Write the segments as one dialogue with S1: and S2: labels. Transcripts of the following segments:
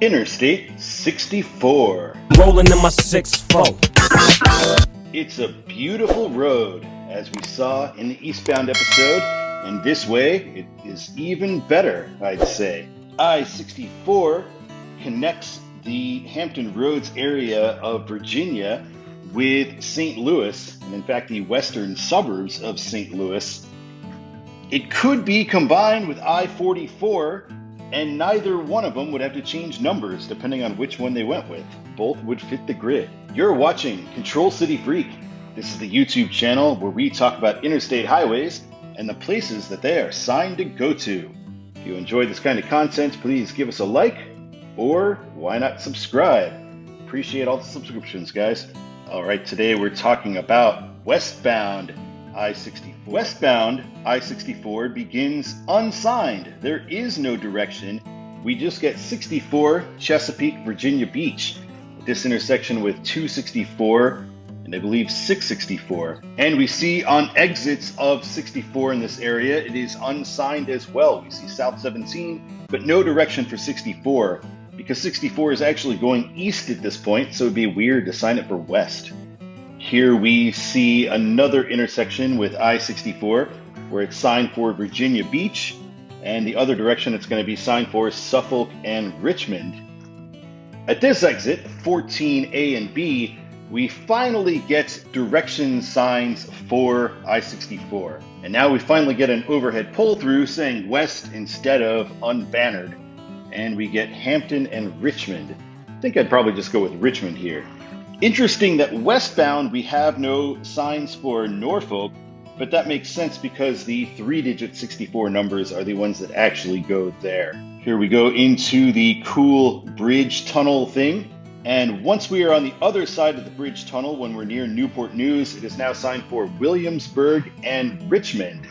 S1: Interstate 64.
S2: Rolling in my 6'4".
S1: It's a beautiful road, as we saw in the eastbound episode, and this way it is even better, I'd say. I-64 connects the Hampton Roads area of Virginia with St. Louis, and in fact the western suburbs of St. Louis. It could be combined with I-44, and neither one of them would have to change numbers depending on which one they went with. Both would fit the grid. You're watching Control City Freak. This is the YouTube channel where we talk about interstate highways and the places that they are signed to go to. If you enjoy this kind of content, please give us a like, or why not subscribe? Appreciate all the subscriptions, guys. All right, today we're talking about westbound I-64. Westbound I-64 begins unsigned. There is no direction. We just get 64 Chesapeake, Virginia Beach. This intersection with 264 and I believe 664. And we see on exits of 64 in this area, it is unsigned as well. We see South 17, but no direction for 64 because 64 is actually going east at this point, so it'd be weird to sign it for west. Here we see another intersection with I-64 where it's signed for Virginia Beach, and the other direction it's going to be signed for Suffolk and Richmond. At this exit, 14A and B, we finally get direction signs for I-64. And now we finally get an overhead pull-through saying west instead of unbannered. And we get Hampton and Richmond. I think I'd probably just go with Richmond here. Interesting that westbound we have no signs for Norfolk, but that makes sense because the 3-digit 64 numbers are the ones that actually go there. Here we go into the cool bridge tunnel thing. And once we are on the other side of the bridge tunnel, when we're near Newport News, it is now signed for Williamsburg and Richmond.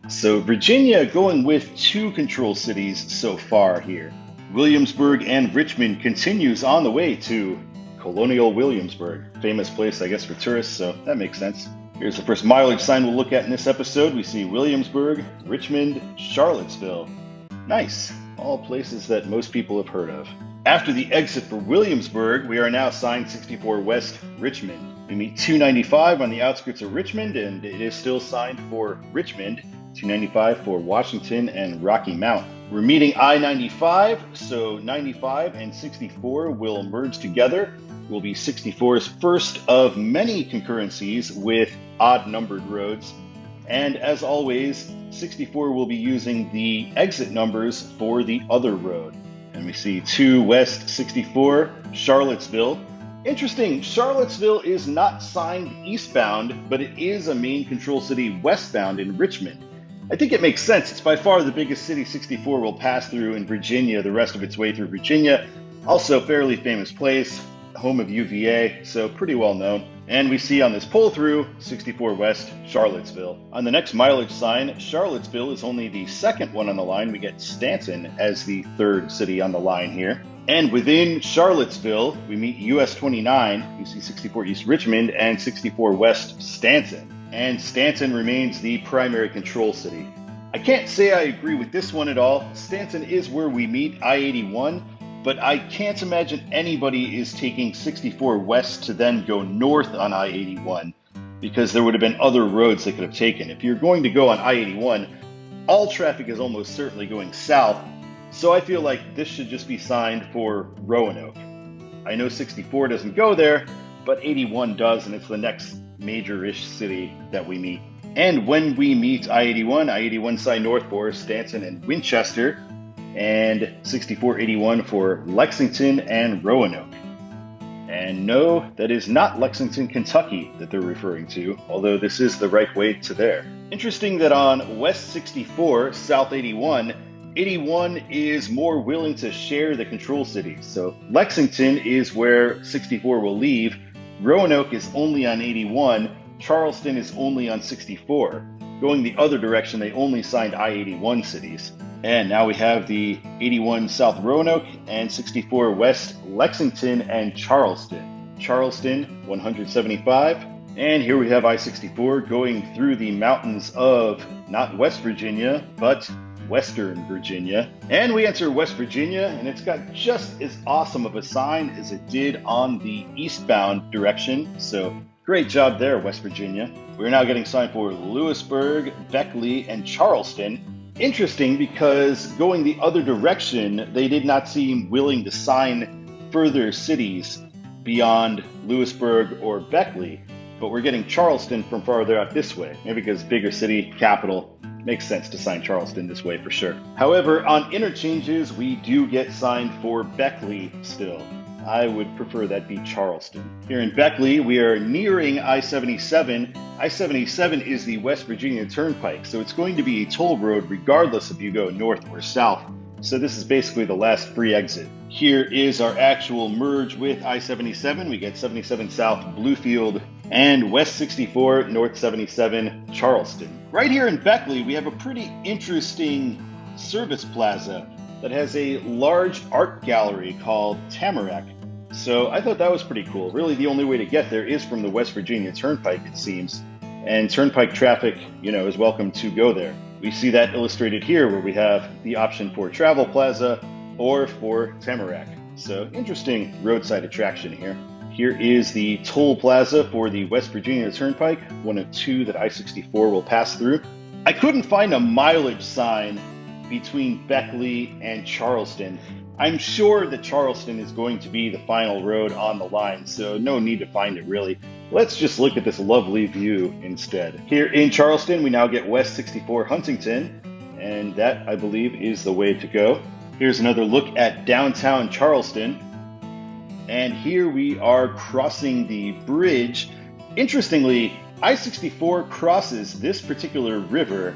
S1: So Virginia going with 2 control cities so far here. Williamsburg and Richmond continues on the way to Colonial Williamsburg. Famous place, I guess, for tourists, so that makes sense. Here's the first mileage sign we'll look at in this episode. We see Williamsburg, Richmond, Charlottesville. Nice. All places that most people have heard of. After the exit for Williamsburg, we are now signed 64 West Richmond. We meet 295 on the outskirts of Richmond, and it is still signed for Richmond, 295 for Washington and Rocky Mount. We're meeting I-95, so 95 and 64 will merge together. Will be 64's first of many concurrencies with odd-numbered roads. And as always, 64 will be using the exit numbers for the other road. And we see 2 West 64, Charlottesville. Interesting, Charlottesville is not signed eastbound, but it is a main control city westbound in Richmond. I think it makes sense. It's by far the biggest city 64 will pass through in Virginia, the rest of its way through Virginia. Also fairly famous place, home of UVA, so pretty well known. And we see on this pull through, 64 West, Charlottesville. On the next mileage sign, Charlottesville is only the second one on the line. We get Stanton as the third city on the line here. And within Charlottesville, we meet US 29. We see 64 East Richmond and 64 West Stanton. And Stanton remains the primary control city. I can't say I agree with this one at all. Stanton is where we meet I-81. But I can't imagine anybody is taking 64 west to then go north on I-81 because there would have been other roads they could have taken. If you're going to go on I-81, all traffic is almost certainly going south. So I feel like this should just be signed for Roanoke. I know 64 doesn't go there, but 81 does, and it's the next major-ish city that we meet. And when we meet I-81 signed north for Stanton and Winchester, and 6481 for Lexington and Roanoke. And no, that is not Lexington, Kentucky that they're referring to, although this is the right way to there. Interesting that on West 64, South 81, 81 is more willing to share the control cities. So Lexington is where 64 will leave, Roanoke is only on 81, Charleston is only on 64. Going the other direction, they only signed I-81 cities. And now we have the 81 South Roanoke and 64 West Lexington and Charleston. Charleston, 175. And here we have I-64 going through the mountains of not West Virginia, but Western Virginia. And we enter West Virginia, and it's got just as awesome of a sign as it did on the eastbound direction. So great job there, West Virginia. We're now getting signed for Lewisburg, Beckley, and Charleston. Interesting because going the other direction, they did not seem willing to sign further cities beyond Lewisburg or Beckley, but we're getting Charleston from farther out this way. Maybe because bigger city, capital, makes sense to sign Charleston this way for sure. However, on interchanges, we do get signed for Beckley still. I would prefer that be Charleston. Here in Beckley, we are nearing I-77. I-77 is the West Virginia Turnpike, so it's going to be a toll road regardless if you go north or south. So this is basically the last free exit. Here is our actual merge with I-77. We get 77 South Bluefield and West 64, North 77, Charleston. Right here in Beckley, we have a pretty interesting service plaza that has a large art gallery called Tamarack. So I thought that was pretty cool. Really, the only way to get there is from the West Virginia Turnpike, it seems. And Turnpike traffic, is welcome to go there. We see that illustrated here where we have the option for Travel Plaza or for Tamarack. So interesting roadside attraction here. Here is the toll plaza for the West Virginia Turnpike, one of two that I-64 will pass through. I couldn't find a mileage sign between Beckley and Charleston. I'm sure that Charleston is going to be the final road on the line, so no need to find it really. Let's just look at this lovely view instead. Here in Charleston, we now get West 64 Huntington, and that, I believe, is the way to go. Here's another look at downtown Charleston, and here we are crossing the bridge. Interestingly, I-64 crosses this particular river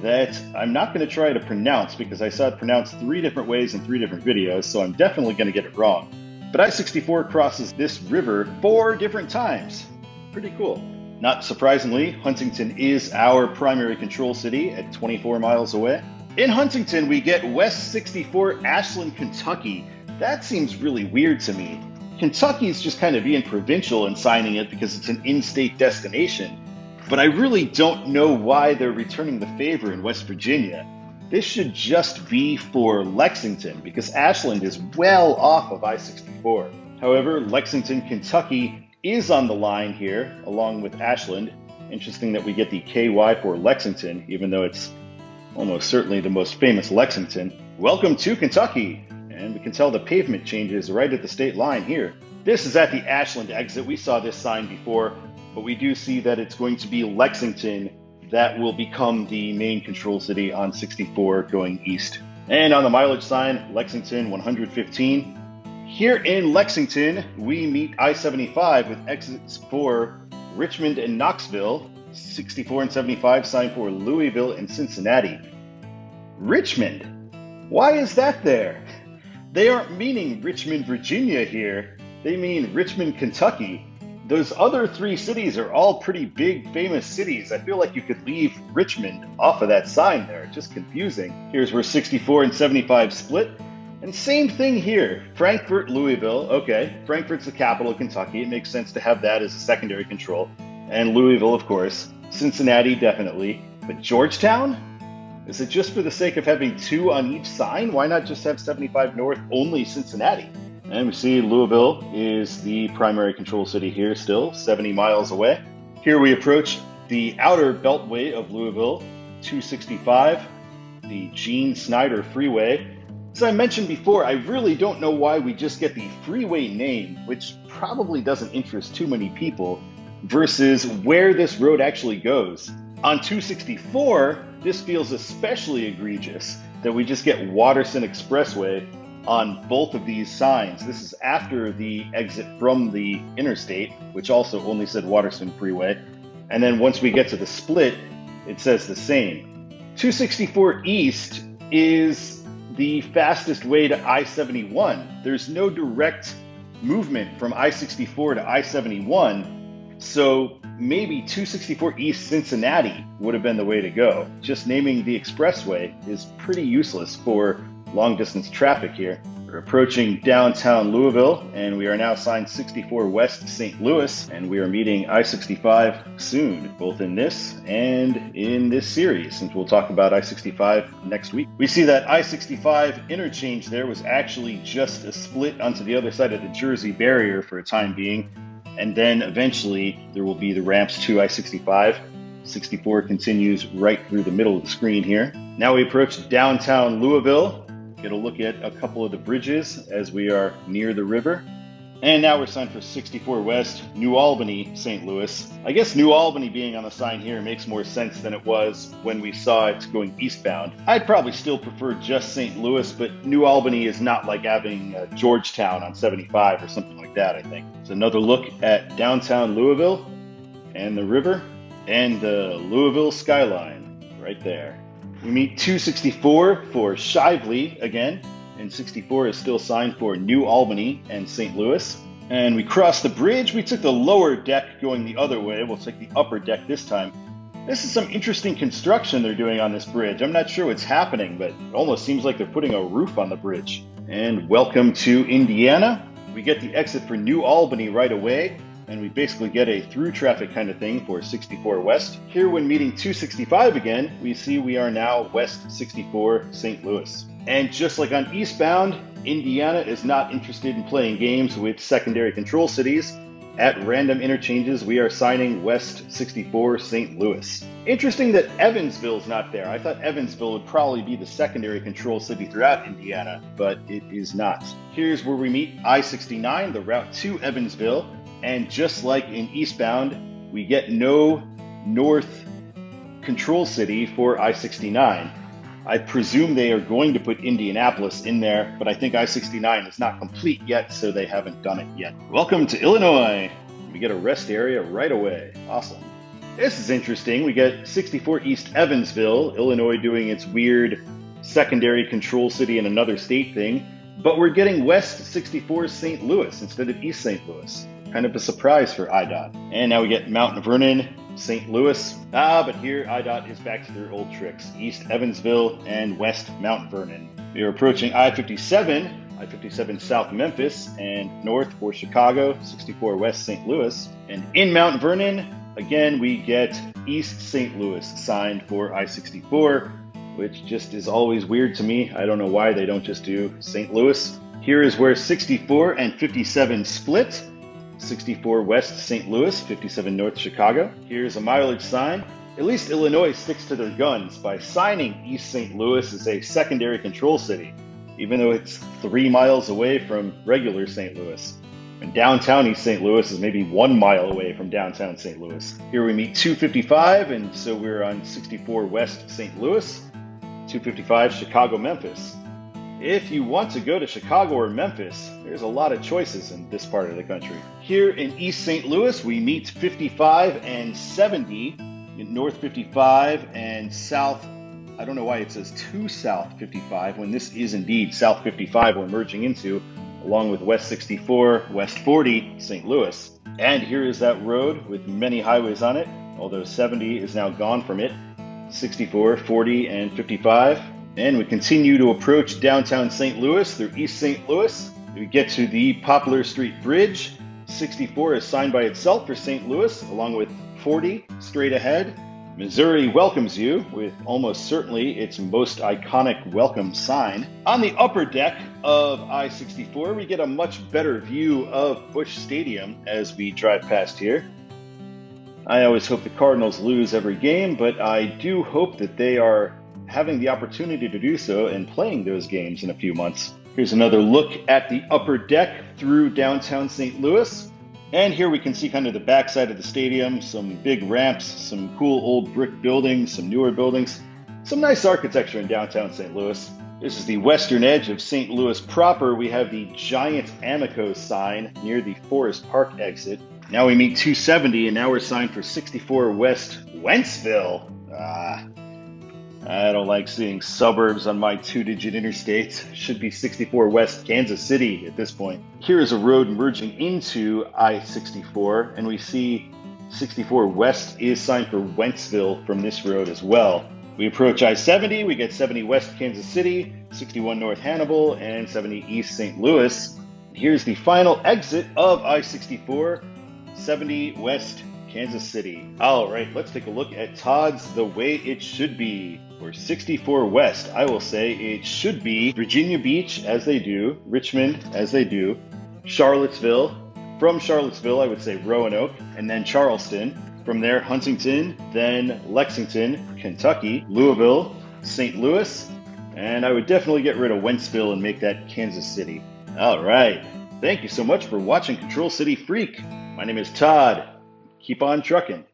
S1: that I'm not going to try to pronounce because I saw it pronounced 3 different ways in 3 different videos, so I'm definitely going to get it wrong. But I-64 crosses this river 4 different times. Pretty cool. Not surprisingly, Huntington is our primary control city at 24 miles away. In Huntington, we get West 64 Ashland, Kentucky. That seems really weird to me. Kentucky's just kind of being provincial in signing it because it's an in-state destination. But I really don't know why they're returning the favor in West Virginia. This should just be for Lexington because Ashland is well off of I-64. However, Lexington, Kentucky is on the line here along with Ashland. Interesting that we get the KY for Lexington, even though it's almost certainly the most famous Lexington. Welcome to Kentucky! And we can tell the pavement changes right at the state line here. This is at the Ashland exit. We saw this sign before, but we do see that it's going to be Lexington that will become the main control city on 64 going east. And on the mileage sign, Lexington 115. Here in Lexington, we meet I-75 with exits for Richmond and Knoxville, 64 and 75 signed for Louisville and Cincinnati. Richmond? Why is that there? They aren't meaning Richmond, Virginia here. They mean Richmond, Kentucky. Those other 3 cities are all pretty big, famous cities. I feel like you could leave Richmond off of that sign there. It's just confusing. Here's where 64 and 75 split. And same thing here. Frankfort, Louisville. Okay, Frankfort's the capital of Kentucky. It makes sense to have that as a secondary control. And Louisville, of course. Cincinnati, definitely. But Georgetown? Is it just for the sake of having 2 on each sign? Why not just have 75 North only Cincinnati? And we see Louisville is the primary control city here still, 70 miles away. Here we approach the outer beltway of Louisville, 265, the Gene Snyder Freeway. As I mentioned before, I really don't know why we just get the freeway name, which probably doesn't interest too many people, versus where this road actually goes. On 264, this feels especially egregious that we just get Watterson Expressway on both of these signs. This is after the exit from the interstate, which also only said Watterson Freeway. And then once we get to the split, it says the same. 264 East is the fastest way to I-71. There's no direct movement from I-64 to I-71. So maybe 264 East Cincinnati would have been the way to go. Just naming the expressway is pretty useless for long distance traffic here. We're approaching downtown Louisville, and we are now signed 64 West St. Louis, and we are meeting I-65 soon, both in this and in this series, since we'll talk about I-65 next week. We see that I-65 interchange there was actually just a split onto the other side of the Jersey barrier for a time being, and then eventually there will be the ramps to I-65. 64 continues right through the middle of the screen here. Now we approach downtown Louisville. Get a look at a couple of the bridges as we are near the river. And now we're signed for 64 West, New Albany, St. Louis. I guess New Albany being on the sign here makes more sense than it was when we saw it going eastbound. I'd probably still prefer just St. Louis, but New Albany is not like having Georgetown on 75 or something like that, I think. So another look at downtown Louisville and the river and the Louisville skyline right there. We meet 264 for Shively again, and 64 is still signed for New Albany and St. Louis. And we cross the bridge. We took the lower deck going the other way. We'll take the upper deck this time. This is some interesting construction they're doing on this bridge. I'm not sure what's happening, but it almost seems like they're putting a roof on the bridge. And welcome to Indiana. We get the exit for New Albany right away, and we basically get a through traffic kind of thing for 64 West. Here when meeting 265 again, we see we are now West 64 St. Louis. And just like on eastbound, Indiana is not interested in playing games with secondary control cities. At random interchanges, we are signing West 64 St. Louis. Interesting that Evansville's not there. I thought Evansville would probably be the secondary control city throughout Indiana, but it is not. Here's where we meet I-69, the route to Evansville. And just like in eastbound, we get no north control city for I-69. I presume they are going to put Indianapolis in there, but I think I-69 is not complete yet, so they haven't done it yet. Welcome to Illinois. We get a rest area right away. Awesome. This is interesting. We get 64 East Evansville, Illinois doing its weird secondary control city in another state thing, but we're getting West 64 St. Louis instead of East St. Louis. Kind of a surprise for IDOT. And now we get Mount Vernon, St. Louis. But here IDOT is back to their old tricks. East Evansville and West Mount Vernon. We are approaching I-57 South Memphis and north for Chicago, 64 West St. Louis. And in Mount Vernon, again, we get East St. Louis signed for I-64, which just is always weird to me. I don't know why they don't just do St. Louis. Here is where 64 and 57 split. 64 West St. Louis, 57 North Chicago. Here's a mileage sign. At least Illinois sticks to their guns by signing East St. Louis as a secondary control city, even though it's 3 miles away from regular St. Louis. And downtown East St. Louis is maybe 1 mile away from downtown St. Louis. Here we meet 255, and so we're on 64 West St. Louis, 255 Chicago-Memphis. If you want to go to Chicago or Memphis, there's a lot of choices in this part of the country. Here in East St. Louis, we meet 55 and 70, in North 55 and South, I don't know why it says to South 55, when this is indeed South 55 we're merging into, along with West 64, West 40, St. Louis. And here is that road with many highways on it, although 70 is now gone from it, 64, 40, and 55. And we continue to approach downtown St. Louis through East St. Louis. We get to the Poplar Street Bridge. 64 is signed by itself for St. Louis, along with 40 straight ahead. Missouri welcomes you with almost certainly its most iconic welcome sign. On the upper deck of I-64, we get a much better view of Busch Stadium as we drive past here. I always hope the Cardinals lose every game, but I do hope that they are having the opportunity to do so and playing those games in a few months. Here's another look at the upper deck through downtown St. Louis. And here we can see kind of the backside of the stadium, some big ramps, some cool old brick buildings, some newer buildings, some nice architecture in downtown St. Louis. This is the western edge of St. Louis proper. We have the giant Amico sign near the Forest Park exit. Now we meet 270, and now we're signed for 64 West Wentzville. I don't like seeing suburbs on my 2-digit interstate. Should be 64 West Kansas City at this point. Here is a road merging into I-64, and we see 64 West is signed for Wentzville from this road as well. We approach I-70, we get 70 West Kansas City, 61 North Hannibal, and 70 East St. Louis. Here's the final exit of I-64, 70 West Kansas City. All right, let's take a look at Todd's The Way It Should Be. For 64 West, I will say it should be Virginia Beach as they do, Richmond as they do, Charlottesville. From Charlottesville, I would say Roanoke, and then Charleston. From there, Huntington, then Lexington, Kentucky, Louisville, St. Louis, and I would definitely get rid of Wentzville and make that Kansas City. All right. Thank you so much for watching Control City Freak. My name is Todd. Keep on trucking.